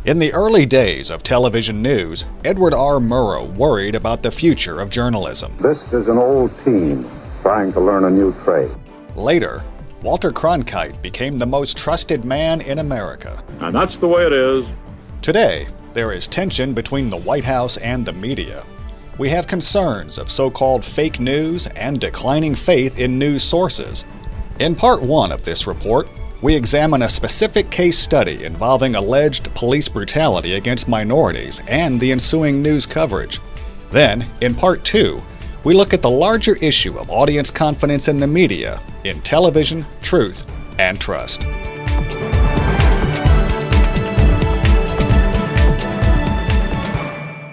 In the early days of television news, Edward R. Murrow worried about the future of journalism. This is an old team trying to learn a new trade. Later, Walter Cronkite became the most trusted man in America. And that's the way it is. Today, there is tension between the White House and the media. We have concerns of so-called fake news and declining faith in news sources. In part 1 of this report, we examine a specific case study involving alleged police brutality against minorities and the ensuing news coverage. Then, in part 2, we look at the larger issue of audience confidence in the media, in television, truth, and trust.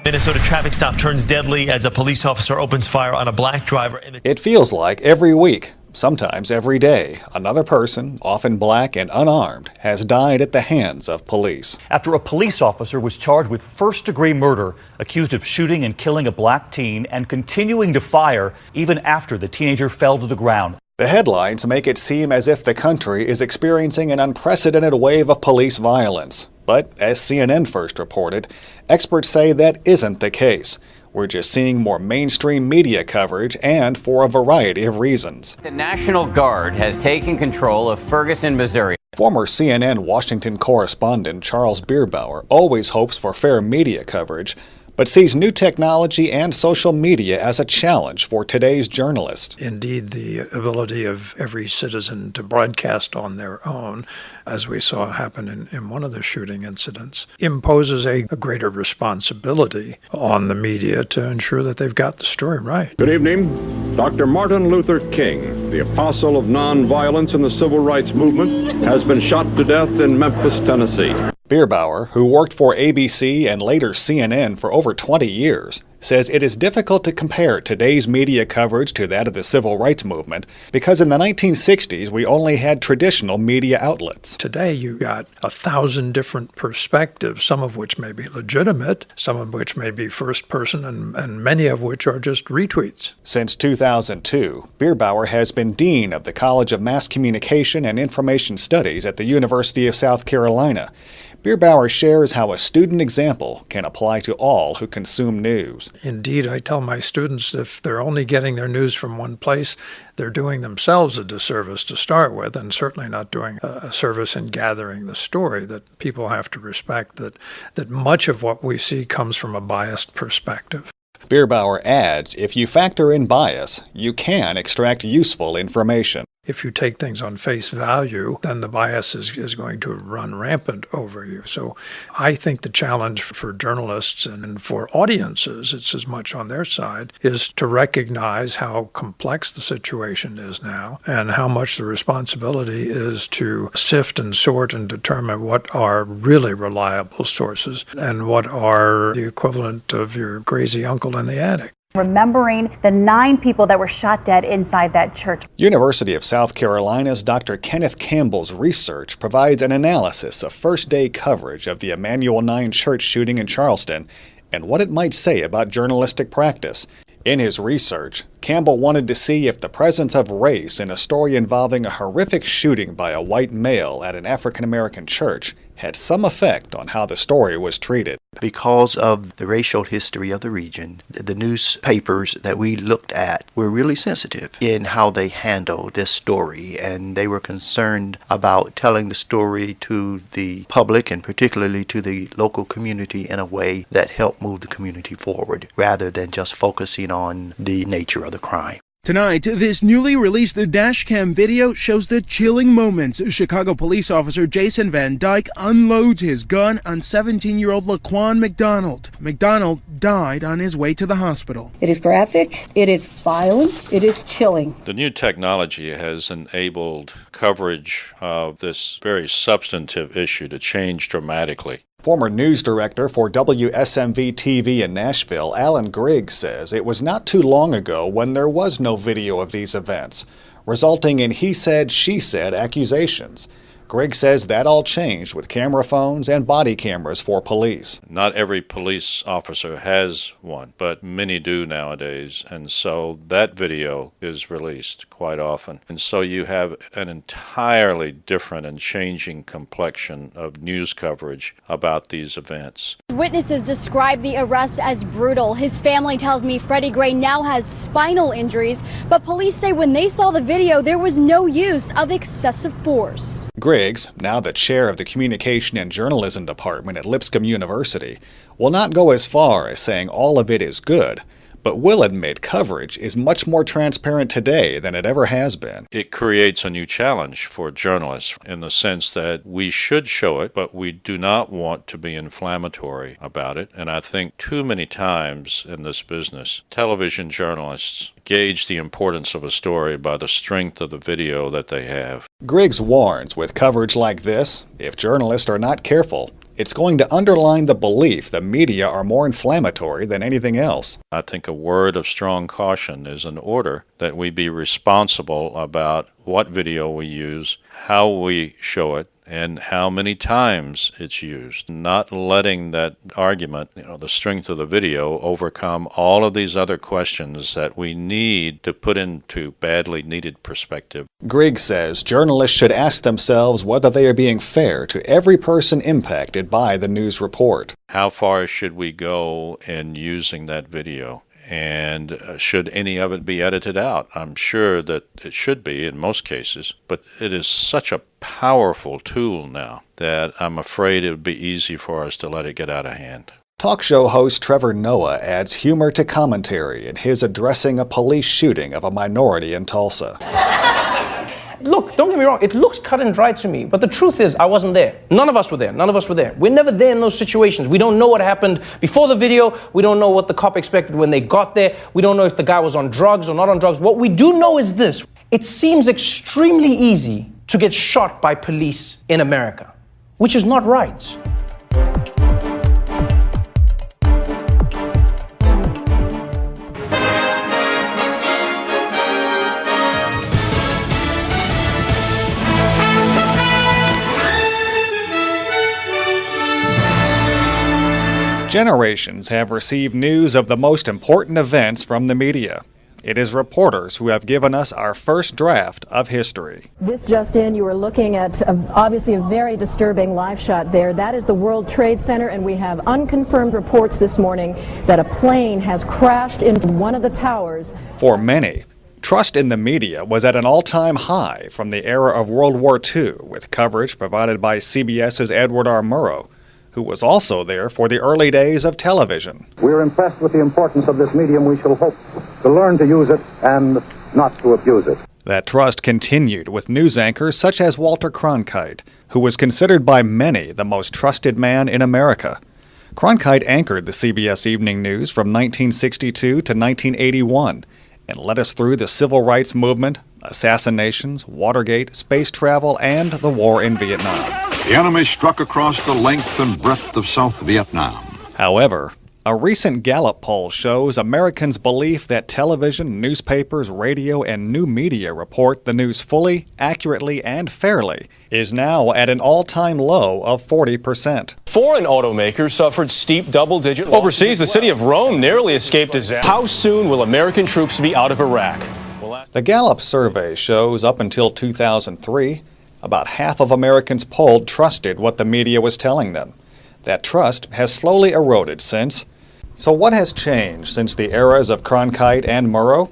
Minnesota traffic stop turns deadly as a police officer opens fire on a black driver. It feels like every week, sometimes every day, another person, often black and unarmed, has died at the hands of police. After a police officer was charged with first-degree murder, accused of shooting and killing a black teen and continuing to fire even after the teenager fell to the ground. The headlines make it seem as if the country is experiencing an unprecedented wave of police violence. But, as CNN first reported, experts say that isn't the case. We're just seeing more mainstream media coverage, and for a variety of reasons. The National Guard has taken control of Ferguson, Missouri. Former CNN Washington correspondent Charles Bierbauer always hopes for fair media coverage, but sees new technology and social media as a challenge for today's journalists. Indeed, the ability of every citizen to broadcast on their own, as we saw happen in one of the shooting incidents, imposes a greater responsibility on the media to ensure that they've got the story right. Good evening. Dr. Martin Luther King, the apostle of nonviolence in the civil rights movement, has been shot to death in Memphis, Tennessee. Bierbauer, who worked for ABC and later CNN for over 20 years, says it is difficult to compare today's media coverage to that of the civil rights movement because in the 1960s we only had traditional media outlets. Today you got 1,000 different perspectives, some of which may be legitimate, some of which may be first person, and many of which are just retweets. Since 2002, Bierbauer has been Dean of the College of Mass Communication and Information Studies at the University of South Carolina. Bierbauer shares how a student example can apply to all who consume news. Indeed, I tell my students if they're only getting their news from one place, they're doing themselves a disservice to start with, and certainly not doing a service in gathering the story. That people have to respect that much of what we see comes from a biased perspective. Bierbauer adds, if you factor in bias, you can extract useful information. If you take things on face value, then the bias is going to run rampant over you. So I think the challenge for journalists and for audiences, it's as much on their side, is to recognize how complex the situation is now and how much the responsibility is to sift and sort and determine what are really reliable sources and what are the equivalent of your crazy uncle in the attic. Remembering the 9 people that were shot dead inside that church. University of South Carolina's Dr. Kenneth Campbell's research provides an analysis of first-day coverage of the Emanuel 9 church shooting in Charleston and what it might say about journalistic practice. In his research, Campbell wanted to see if the presence of race in a story involving a horrific shooting by a white male at an African-American church had some effect on how the story was treated. Because of the racial history of the region, the newspapers that we looked at were really sensitive in how they handled this story, and they were concerned about telling the story to the public and particularly to the local community in a way that helped move the community forward, rather than just focusing on the nature of the crime. Tonight, this newly released dashcam video shows the chilling moments Chicago police officer Jason Van Dyke unloads his gun on 17-year-old Laquan McDonald. McDonald died on his way to the hospital. It is graphic, it is violent, it is chilling. The new technology has enabled coverage of this very substantive issue to change dramatically. Former news director for WSMV-TV in Nashville, Alan Griggs, says it was not too long ago when there was no video of these events, resulting in he said, she said accusations. Griggs says that all changed with camera phones and body cameras for police. Not every police officer has one, but many do nowadays, and so that video is released quite often. And so you have an entirely different and changing complexion of news coverage about these events. Witnesses describe the arrest as brutal. His family tells me Freddie Gray now has spinal injuries, but police say when they saw the video, there was no use of excessive force. Griggs, now the chair of the Communication and Journalism Department at Lipscomb University, will not go as far as saying all of it is good, but will admit coverage is much more transparent today than it ever has been. It creates a new challenge for journalists in the sense that we should show it, but we do not want to be inflammatory about it. And I think too many times in this business, television journalists gauge the importance of a story by the strength of the video that they have. Griggs warns with coverage like this, if journalists are not careful, it's going to underline the belief the media are more inflammatory than anything else. I think a word of strong caution is in order that we be responsible about what video we use, how we show it, and how many times it's used. Not letting that argument, the strength of the video, overcome all of these other questions that we need to put into badly needed perspective. Griggs says journalists should ask themselves whether they are being fair to every person impacted by the news report. How far should we go in using that video? And should any of it be edited out? I'm sure that it should be in most cases, but it is such a powerful tool now that I'm afraid it would be easy for us to let it get out of hand. Talk show host Trevor Noah adds humor to commentary in his addressing a police shooting of a minority in Tulsa. Look, don't get me wrong, it looks cut and dry to me, but the truth is I wasn't there. None of us were there. None of us were there. We're never there in those situations. We don't know what happened before the video. We don't know what the cop expected when they got there. We don't know if the guy was on drugs or not on drugs. What we do know is this. It seems extremely easy to get shot by police in America, which is not right. Generations have received news of the most important events from the media. It is reporters who have given us our first draft of history. This just in, you are looking at obviously a very disturbing live shot there. That is the World Trade Center, and we have unconfirmed reports this morning that a plane has crashed into one of the towers. For many, trust in the media was at an all-time high from the era of World War II, with coverage provided by CBS's Edward R. Murrow, who was also there for the early days of television. We're impressed with the importance of this medium. We shall hope to learn to use it and not to abuse it. That trust continued with news anchors such as Walter Cronkite, who was considered by many the most trusted man in America. Cronkite anchored the CBS Evening News from 1962 to 1981 and led us through the civil rights movement, assassinations, Watergate, space travel, and the war in Vietnam. The enemy struck across the length and breadth of South Vietnam. However, a recent Gallup poll shows Americans' belief that television, newspapers, radio, and new media report the news fully, accurately, and fairly is now at an all-time low of 40%. Foreign automakers suffered steep double-digit losses. Overseas, the city of Rome narrowly escaped disaster. How soon will American troops be out of Iraq? The Gallup survey shows up until 2003, about half of Americans polled trusted what the media was telling them. That trust has slowly eroded since. So what has changed since the eras of Cronkite and Murrow?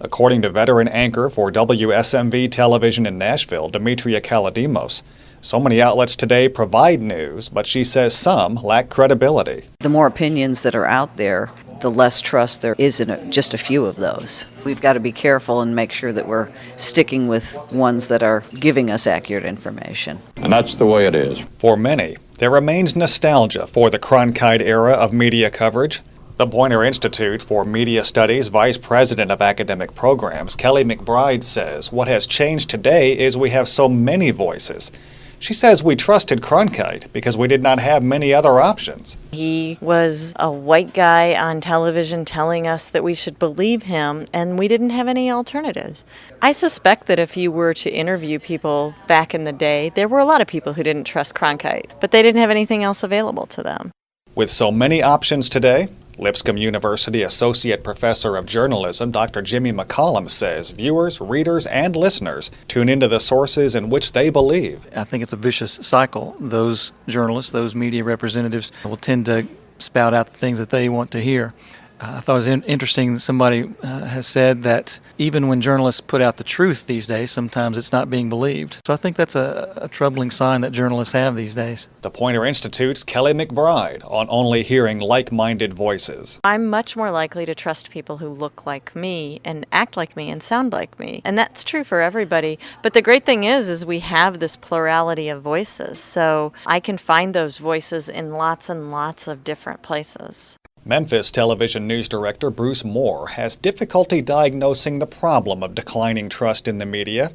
According to veteran anchor for WSMV television in Nashville, Demetria Kaladimos, so many outlets today provide news, but she says some lack credibility. The more opinions that are out there, the less trust there is in just a few of those. We've got to be careful and make sure that we're sticking with ones that are giving us accurate information. And that's the way it is. For many, there remains nostalgia for the Cronkite era of media coverage. The Poynter Institute for Media Studies Vice President of Academic Programs, Kelly McBride, says what has changed today is we have so many voices. She says we trusted Cronkite because we did not have many other options. He was a white guy on television telling us that we should believe him, and we didn't have any alternatives. I suspect that if you were to interview people back in the day, there were a lot of people who didn't trust Cronkite, but they didn't have anything else available to them. With so many options today, Lipscomb University Associate Professor of Journalism Dr. Jimmy McCollum says viewers, readers, and listeners tune into the sources in which they believe. I think it's a vicious cycle. Those journalists, those media representatives will tend to spout out the things that they want to hear. I thought it was interesting that somebody has said that even when journalists put out the truth these days, sometimes it's not being believed. So I think that's a troubling sign that journalists have these days. The Poynter Institute's Kelly McBride on only hearing like-minded voices. I'm much more likely to trust people who look like me and act like me and sound like me. And that's true for everybody. But the great thing is we have this plurality of voices. So I can find those voices in lots and lots of different places. Memphis television news director Bruce Moore has difficulty diagnosing the problem of declining trust in the media.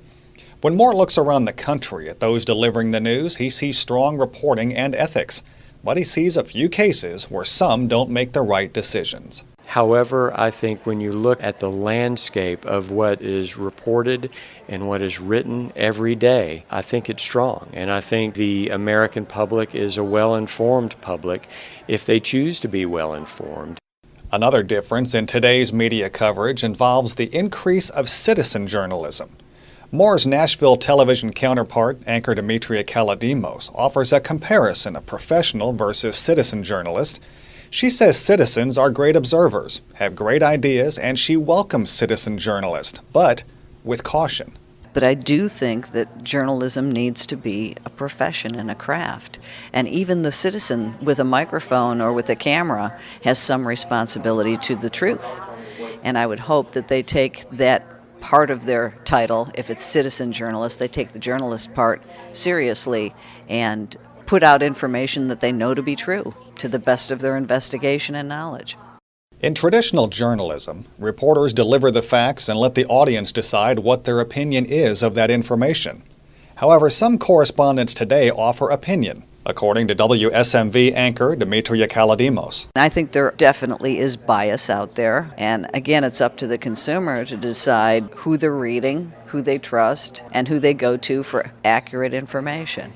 When Moore looks around the country at those delivering the news, he sees strong reporting and ethics, but he sees a few cases where some don't make the right decisions. However, I think when you look at the landscape of what is reported and what is written every day, I think it's strong. And I think the American public is a well-informed public if they choose to be well-informed. Another difference in today's media coverage involves the increase of citizen journalism. Moore's Nashville television counterpart, anchor Demetria Kalodimos, offers a comparison of professional versus citizen journalists. She says citizens are great observers, have great ideas, and she welcomes citizen journalists, but with caution. But I do think that journalism needs to be a profession and a craft. And even the citizen with a microphone or with a camera has some responsibility to the truth. And I would hope that they take that part of their title, if it's citizen journalist, they take the journalist part seriously and put out information that they know to be true, to the best of their investigation and knowledge. In traditional journalism, reporters deliver the facts and let the audience decide what their opinion is of that information. However, some correspondents today offer opinion, according to WSMV anchor Demetria Kalodimos. I think there definitely is bias out there, and again, it's up to the consumer to decide who they're reading, who they trust, and who they go to for accurate information.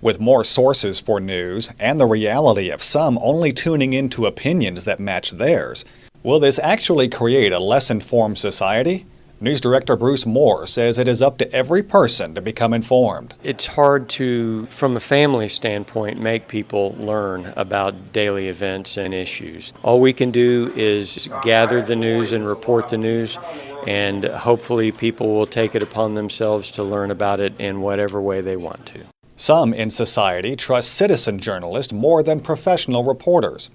With more sources for news and the reality of some only tuning into opinions that match theirs, will this actually create a less informed society? News director Bruce Moore says it is up to every person to become informed. It's hard to, from a family standpoint, make people learn about daily events and issues. All we can do is gather the news and report the news, and hopefully people will take it upon themselves to learn about it in whatever way they want to. Some in society trust citizen journalists more than professional reporters.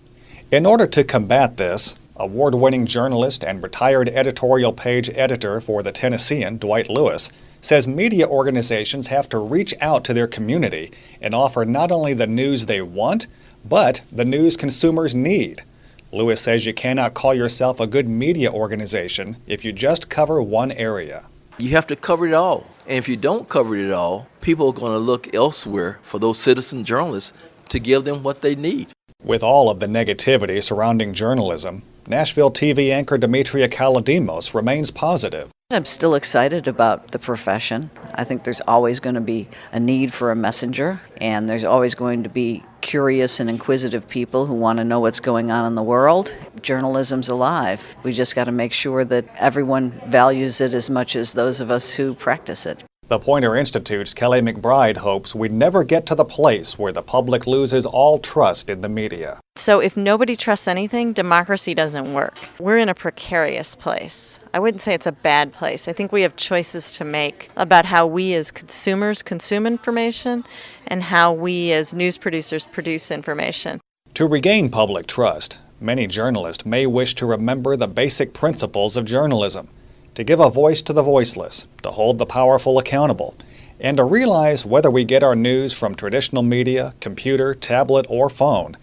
In order to combat this, award-winning journalist and retired editorial page editor for The Tennessean, Dwight Lewis, says media organizations have to reach out to their community and offer not only the news they want, but the news consumers need. Lewis says you cannot call yourself a good media organization if you just cover one area. You have to cover it all. And if you don't cover it all, people are going to look elsewhere for those citizen journalists to give them what they need. With all of the negativity surrounding journalism, Nashville TV anchor Demetria Kalodimos remains positive. I'm still excited about the profession. I think there's always going to be a need for a messenger, and there's always going to be curious and inquisitive people who want to know what's going on in the world. Journalism's alive. We just got to make sure that everyone values it as much as those of us who practice it. The Poynter Institute's Kelly McBride hopes we never get to the place where the public loses all trust in the media. So if nobody trusts anything, democracy doesn't work. We're in a precarious place. I wouldn't say it's a bad place. I think we have choices to make about how we as consumers consume information and how we as news producers produce information. To regain public trust, many journalists may wish to remember the basic principles of journalism, to give a voice to the voiceless, to hold the powerful accountable, and to realize whether we get our news from traditional media, computer, tablet, or phone.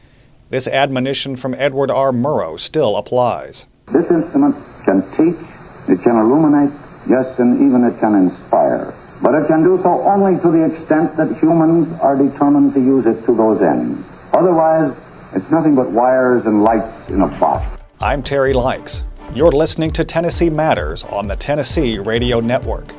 This admonition from Edward R. Murrow still applies. This instrument can teach, it can illuminate, yes, and even it can inspire. But it can do so only to the extent that humans are determined to use it to those ends. Otherwise, it's nothing but wires and lights in a box. I'm Terry Likes. You're listening to Tennessee Matters on the Tennessee Radio Network.